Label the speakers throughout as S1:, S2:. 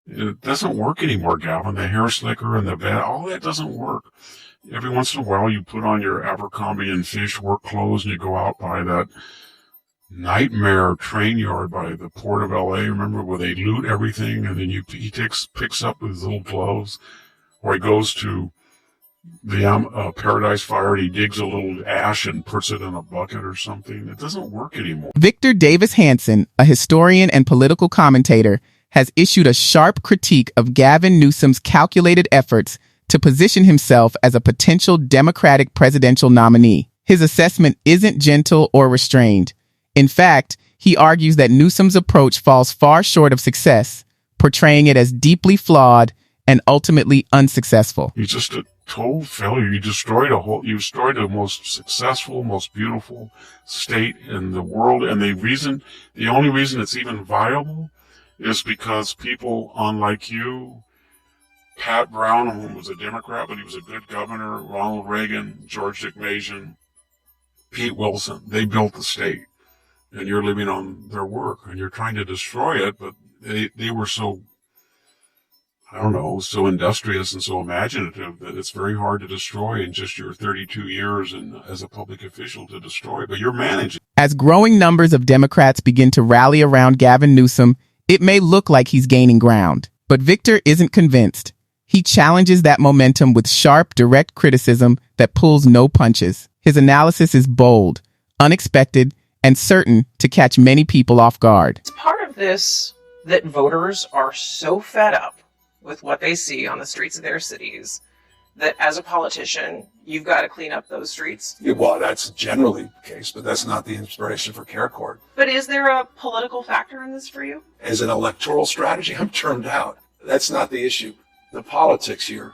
S1: It doesn't work anymore, Gavin. The hair slicker and the vet, all that doesn't work. Every once in a while, you put on your Abercrombie and Fish work clothes and you go out by that nightmare train yard by the port of LA, remember, where they loot everything, and then he picks up his little gloves, or he goes to the Paradise Fire and he digs a little ash and puts it in a bucket or something. It doesn't work anymore.
S2: Victor Davis Hanson, a historian and political commentator, has issued a sharp critique of Gavin Newsom's calculated efforts to position himself as a potential Democratic presidential nominee. His assessment isn't gentle or restrained. In fact, he argues that Newsom's approach falls far short of success, portraying it as deeply flawed and ultimately unsuccessful.
S1: He's just a total failure. You destroyed the most successful, most beautiful state in the world, and the only reason it's even viable is because people unlike you, Pat Brown, who was a Democrat, but he was a good governor, Ronald Reagan, George Evasion, Pete Wilson, they built the state. And you're living on their work, and you're trying to destroy it, but they were so, I don't know, so industrious and so imaginative that it's very hard to destroy in just your 32 years and as a public official to destroy, but you're managing.
S2: As growing numbers of Democrats begin to rally around Gavin Newsom, it may look like he's gaining ground, but Victor isn't convinced. He challenges that momentum with sharp, direct criticism that pulls no punches. His analysis is bold, unexpected, and certain to catch many people off guard.
S3: It's part of this that voters are so fed up with what they see on the streets of their cities that as a politician, you've got to clean up those streets.
S4: Yeah, well, that's generally the case, but that's not the inspiration for Care Court.
S3: But is there a political factor in this for you?
S4: As an electoral strategy, I'm turned out. That's not the issue. The politics here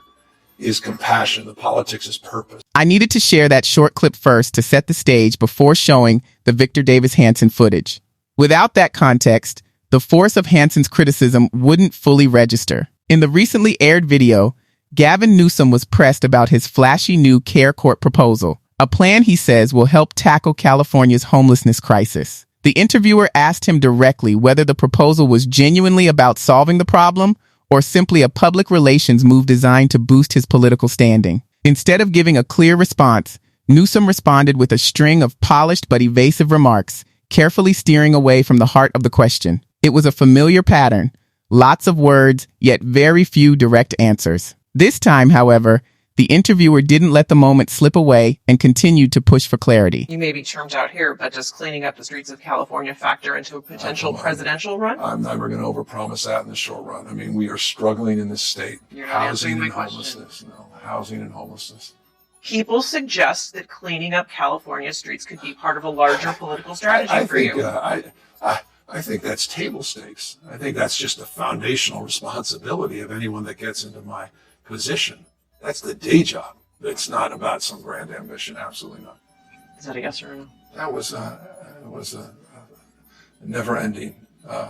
S4: is compassion. The politics is purpose.
S2: I needed to share that short clip first to set the stage before showing the Victor Davis Hanson footage. Without that context, the force of Hanson's criticism wouldn't fully register. In the recently aired video, Gavin Newsom was pressed about his flashy new Care Court proposal, a plan he says will help tackle California's homelessness crisis. The interviewer asked him directly whether the proposal was genuinely about solving the problem or simply a public relations move designed to boost his political standing. Instead of giving a clear response, Newsom responded with a string of polished but evasive remarks, carefully steering away from the heart of the question. It was a familiar pattern, lots of words, yet very few direct answers. This time, however, the interviewer didn't let the moment slip away and continued to push for clarity.
S3: You may be termed out here, but does cleaning up the streets of California factor into a potential presidential run?
S4: I'm never going to overpromise that in the short run. I mean, we are struggling in this state.
S3: You're not answering my
S4: homelessness. No, housing and homelessness.
S3: People suggest that cleaning up California streets could be part of a larger political strategy for you.
S4: I think that's table stakes. I think that's just the foundational responsibility of anyone that gets into my position. That's the day job. It's not about some grand ambition. Absolutely not.
S3: Is that a yes or a no?
S4: That was a never-ending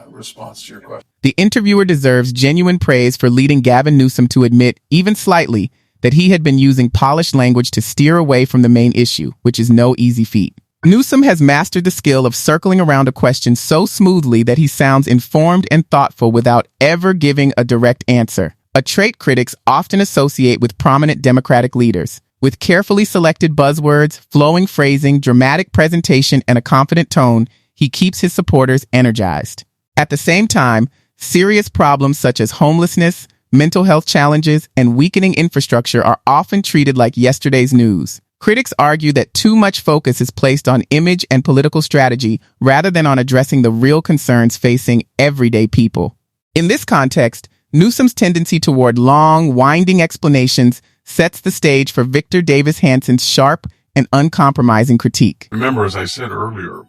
S4: response to your question.
S2: The interviewer deserves genuine praise for leading Gavin Newsom to admit, even slightly, that he had been using polished language to steer away from the main issue, which is no easy feat. Newsom has mastered the skill of circling around a question so smoothly that he sounds informed and thoughtful without ever giving a direct answer, a trait critics often associate with prominent Democratic leaders. With carefully selected buzzwords, flowing phrasing, dramatic presentation, and a confident tone, he keeps his supporters energized. At the same time, serious problems such as homelessness, mental health challenges, and weakening infrastructure are often treated like yesterday's news. Critics argue that too much focus is placed on image and political strategy rather than on addressing the real concerns facing everyday people. In this context, Newsom's tendency toward long, winding explanations sets the stage for Victor Davis Hanson's sharp and uncompromising critique.
S1: Remember, as I said earlier,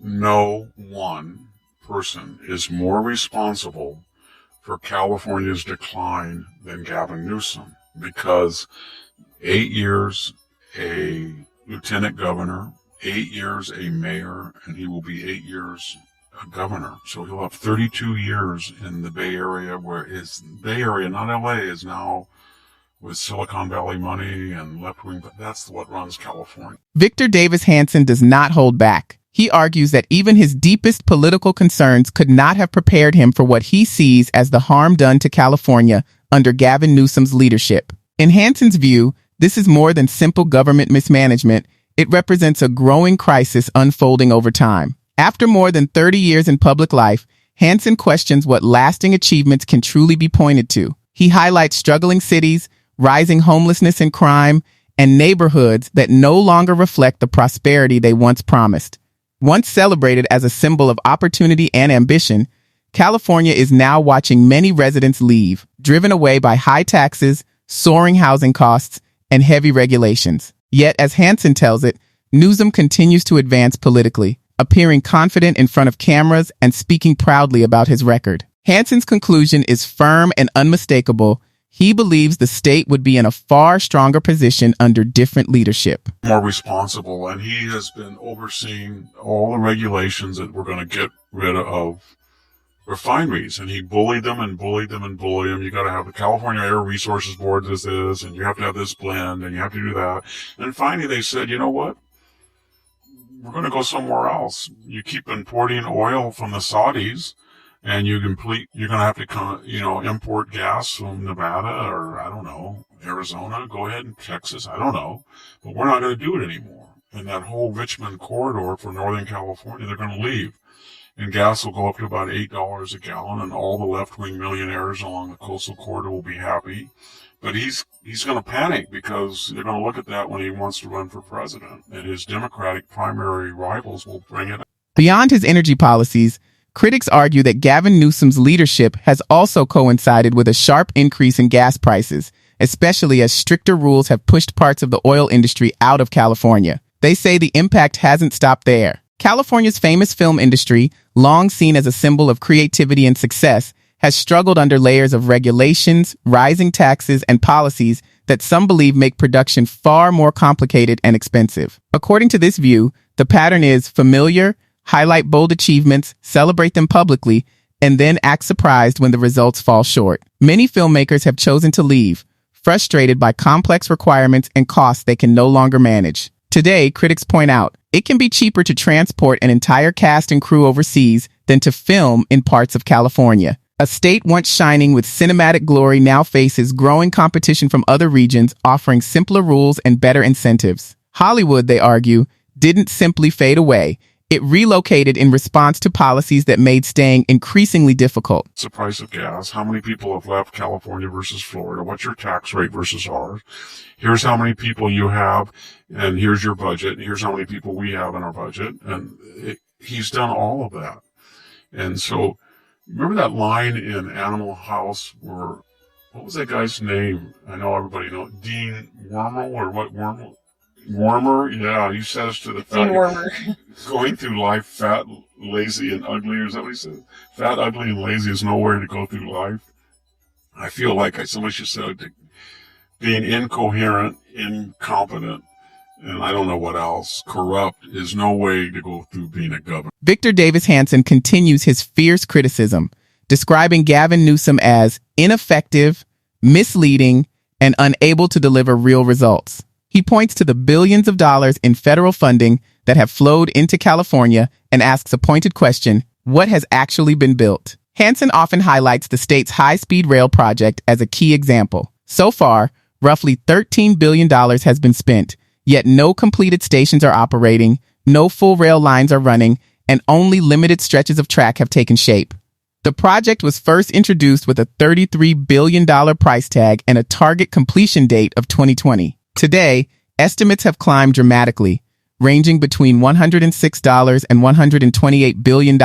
S1: no one person is more responsible for California's decline than Gavin Newsom, because 8 years a lieutenant governor, 8 years a mayor, and he will be 8 years a governor. So he'll have 32 years in the Bay Area, where his Bay Area, not LA, is now with Silicon Valley money and left wing, but that's what runs California.
S2: Victor Davis Hanson does not hold back. He argues that even his deepest political concerns could not have prepared him for what he sees as the harm done to California under Gavin Newsom's leadership. In Hanson's view, this is more than simple government mismanagement. It represents a growing crisis unfolding over time. After more than 30 years in public life, Hanson questions what lasting achievements can truly be pointed to. He highlights struggling cities, rising homelessness and crime, and neighborhoods that no longer reflect the prosperity they once promised. Once celebrated as a symbol of opportunity and ambition, California is now watching many residents leave, driven away by high taxes, soaring housing costs, and heavy regulations. Yet, as Hanson tells it, Newsom continues to advance politically, appearing confident in front of cameras and speaking proudly about his record. Hanson's conclusion is firm and unmistakable. He believes the state would be in a far stronger position under different leadership.
S1: More responsible, and he has been overseeing all the regulations that we're going to get rid of refineries, and he bullied them and bullied them and bullied them. You got to have the California Air Resources Board does this, and you have to have this blend, and you have to do that. And finally they said, you know what? We're going to go somewhere else. You keep importing oil from the Saudis, and you're going to have to, import gas from Nevada or, I don't know, Arizona. Go ahead, and Texas. I don't know. But we're not going to do it anymore. And that whole Richmond corridor for Northern California, they're going to leave. And gas will go up to about $8 a gallon, and all the left-wing millionaires along the coastal corridor will be happy. But he's going to panic because they're going to look at that when he wants to run for president, and his Democratic primary rivals will bring it up.
S2: Beyond his energy policies, critics argue that Gavin Newsom's leadership has also coincided with a sharp increase in gas prices, especially as stricter rules have pushed parts of the oil industry out of California. They say the impact hasn't stopped there. California's famous film industry, long seen as a symbol of creativity and success, has struggled under layers of regulations, rising taxes, and policies that some believe make production far more complicated and expensive. According to this view, the pattern is familiar, highlight bold achievements, celebrate them publicly, and then act surprised when the results fall short. Many filmmakers have chosen to leave, frustrated by complex requirements and costs they can no longer manage. Today, critics point out, it can be cheaper to transport an entire cast and crew overseas than to film in parts of California. A state once shining with cinematic glory now faces growing competition from other regions offering simpler rules and better incentives. Hollywood, they argue, didn't simply fade away. It relocated in response to policies that made staying increasingly difficult.
S1: It's the price of gas. How many people have left California versus Florida? What's your tax rate versus ours? Here's how many people you have, and here's your budget. Here's how many people we have in our budget. And he's done all of that. And so, remember that line in Animal House where, what was that guy's name? I know everybody knows. Dean Wormel or what? Wormer? Yeah, he says to the
S3: Dean Wormer.
S1: Going through life fat, lazy, and ugly, or is that what he says? Fat, ugly, and lazy is nowhere to go through life. I feel like somebody should say being incoherent, incompetent, and I don't know what else, corrupt is no way to go through being a governor.
S2: Victor Davis Hanson continues his fierce criticism, describing Gavin Newsom as ineffective, misleading, and unable to deliver real results. He points to the billions of dollars in federal funding that have flowed into California and asks a pointed question, what has actually been built? Hanson often highlights the state's high-speed rail project as a key example. So far, roughly $13 billion has been spent, yet no completed stations are operating, no full rail lines are running, and only limited stretches of track have taken shape. The project was first introduced with a $33 billion price tag and a target completion date of 2020. Today, estimates have climbed dramatically, ranging between $106 and $128 billion,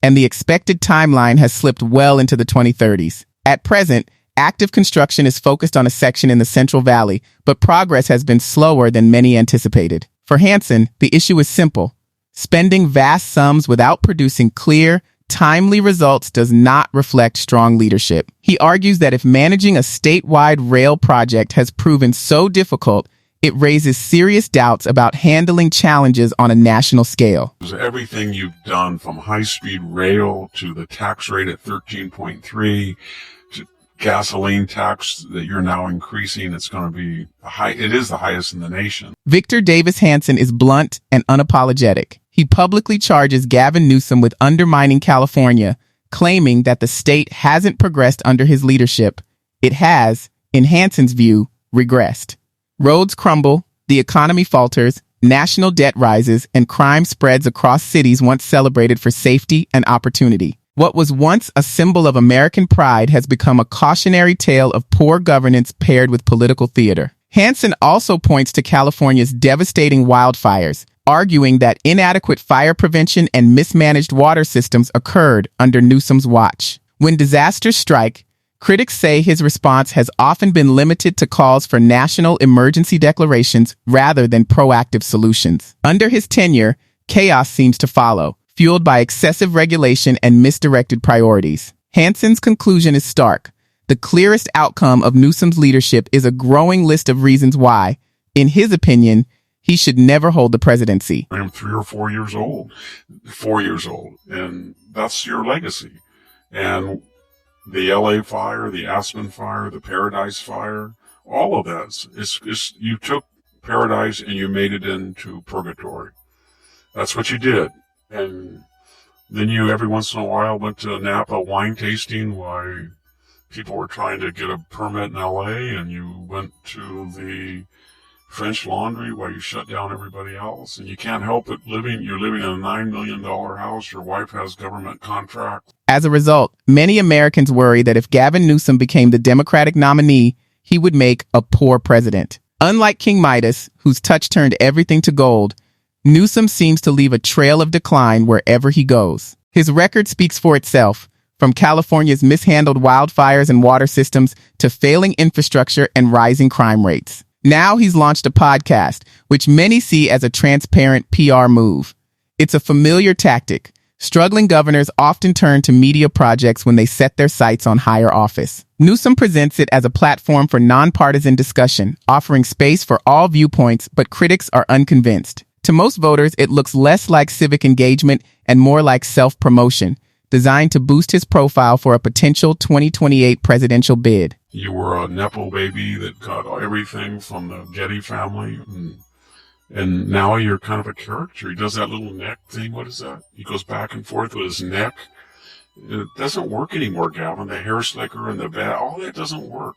S2: and the expected timeline has slipped well into the 2030s. At present, active construction is focused on a section in the Central Valley, but progress has been slower than many anticipated. For Hanson, the issue is simple. Spending vast sums without producing clear, timely results does not reflect strong leadership. He argues that if managing a statewide rail project has proven so difficult, it raises serious doubts about handling challenges on a national scale.
S1: Everything you've done from high-speed rail to the tax rate at 13.3 to gasoline tax that you're now increasing, it's going to be it is the highest in the nation.
S2: Victor Davis Hanson is blunt and unapologetic. He publicly charges Gavin Newsom with undermining California, claiming that the state hasn't progressed under his leadership. It has, in Hanson's view, regressed. Roads crumble, the economy falters, national debt rises, and crime spreads across cities once celebrated for safety and opportunity. What was once a symbol of American pride has become a cautionary tale of poor governance paired with political theater. Hanson also points to California's devastating wildfires, arguing that inadequate fire prevention and mismanaged water systems occurred under Newsom's watch. When disasters strike, critics say his response has often been limited to calls for national emergency declarations rather than proactive solutions. Under his tenure, chaos seems to follow, fueled by excessive regulation and misdirected priorities. Hanson's conclusion is stark. The clearest outcome of Newsom's leadership is a growing list of reasons why, in his opinion, he should never hold the presidency.
S1: I'm 3 or 4 years old, 4 years old, and that's your legacy. And the LA fire, the Aspen fire, the Paradise fire, all of that. You took paradise and you made it into purgatory. That's what you did. And then you, every once in a while, went to Napa wine tasting while people were trying to get a permit in LA, and you went to the French Laundry while you shut down everybody else. And you can't help it you're living in a $9 million house. Your wife has government contract.
S2: As a result, many Americans worry that if Gavin Newsom became the Democratic nominee, he would make a poor president. Unlike King Midas, whose touch turned everything to gold, Newsom seems to leave a trail of decline wherever he goes. His record speaks for itself, from California's mishandled wildfires and water systems to failing infrastructure and rising crime rates. Now he's launched a podcast, which many see as a transparent PR move. It's a familiar tactic. Struggling governors often turn to media projects when they set their sights on higher office. Newsom presents it as a platform for nonpartisan discussion, offering space for all viewpoints, but critics are unconvinced. To most voters, it looks less like civic engagement and more like self-promotion, designed to boost his profile for a potential 2028 presidential bid.
S1: You were a Nepo baby that got everything from the Getty family, and now you're kind of a character. He does that little neck thing. What is that? He goes back and forth with his neck. It doesn't work anymore, Gavin. The hair slicker and the bat, all that doesn't work.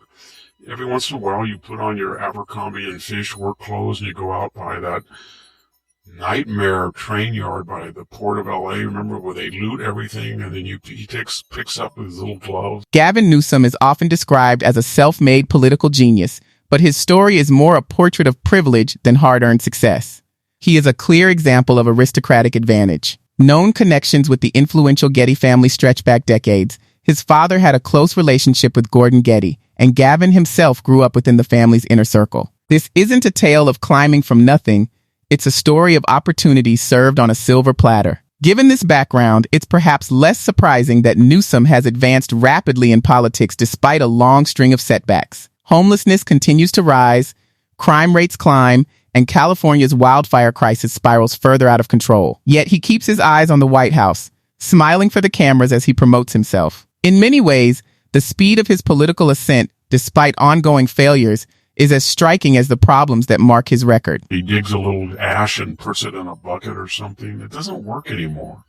S1: Every once in a while, you put on your Abercrombie and Fish work clothes and you go out by that nightmare train yard by the port of LA, remember, where they loot everything, and then he picks up his little gloves.
S2: Gavin Newsom is often described as a self-made political genius, but his story is more a portrait of privilege than hard-earned success. He is a clear example of aristocratic advantage. Known connections with the influential Getty family stretch back decades. His father had a close relationship with Gordon Getty, and Gavin himself grew up within the family's inner circle. This isn't a tale of climbing from nothing. It's a story of opportunity served on a silver platter. Given this background, it's perhaps less surprising that Newsom has advanced rapidly in politics despite a long string of setbacks. Homelessness continues to rise, crime rates climb, and California's wildfire crisis spirals further out of control. Yet he keeps his eyes on the White House, smiling for the cameras as he promotes himself. In many ways, the speed of his political ascent, despite ongoing failures, is as striking as the problems that mark his record.
S1: He digs a little ash and puts it in a bucket or something. It doesn't work anymore.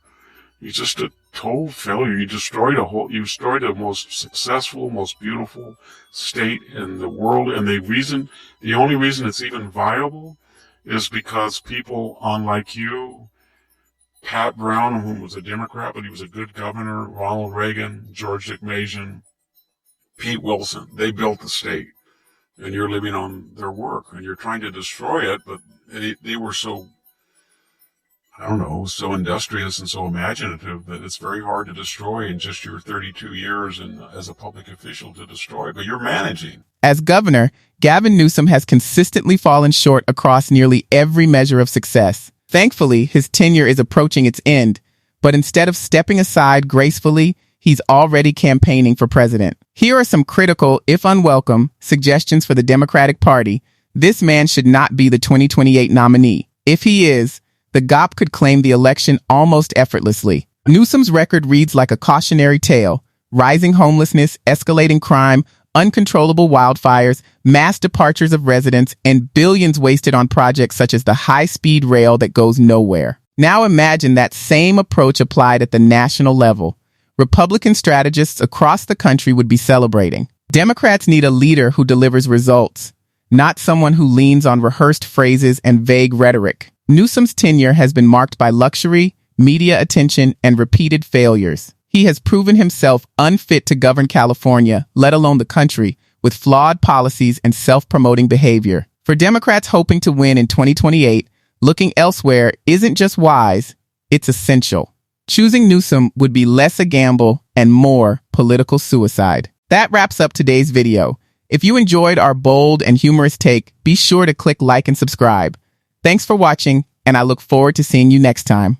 S1: He's just a total failure. You destroyed the most successful, most beautiful state in the world. And the only reason it's even viable is because people unlike you, Pat Brown, who was a Democrat, but he was a good governor, Ronald Reagan, George Evasion, Pete Wilson, they built the state. And you're living on their work, and you're trying to destroy it, but they were so, so industrious and so imaginative that it's very hard to destroy in just your 32 years and as a public official to destroy, but you're managing.
S2: As governor, Gavin Newsom has consistently fallen short across nearly every measure of success. Thankfully, his tenure is approaching its end, but instead of stepping aside gracefully, he's already campaigning for president. Here are some critical, if unwelcome, suggestions for the Democratic Party. This man should not be the 2028 nominee. If he is, the GOP could claim the election almost effortlessly. Newsom's record reads like a cautionary tale. Rising homelessness, escalating crime, uncontrollable wildfires, mass departures of residents, and billions wasted on projects such as the high-speed rail that goes nowhere. Now imagine that same approach applied at the national level. Republican strategists across the country would be celebrating. Democrats need a leader who delivers results, not someone who leans on rehearsed phrases and vague rhetoric. Newsom's tenure has been marked by luxury, media attention, and repeated failures. He has proven himself unfit to govern California, let alone the country, with flawed policies and self-promoting behavior. For Democrats hoping to win in 2028, looking elsewhere isn't just wise, it's essential. Choosing Newsom would be less a gamble and more political suicide. That wraps up today's video. If you enjoyed our bold and humorous take, be sure to click like and subscribe. Thanks for watching, and I look forward to seeing you next time.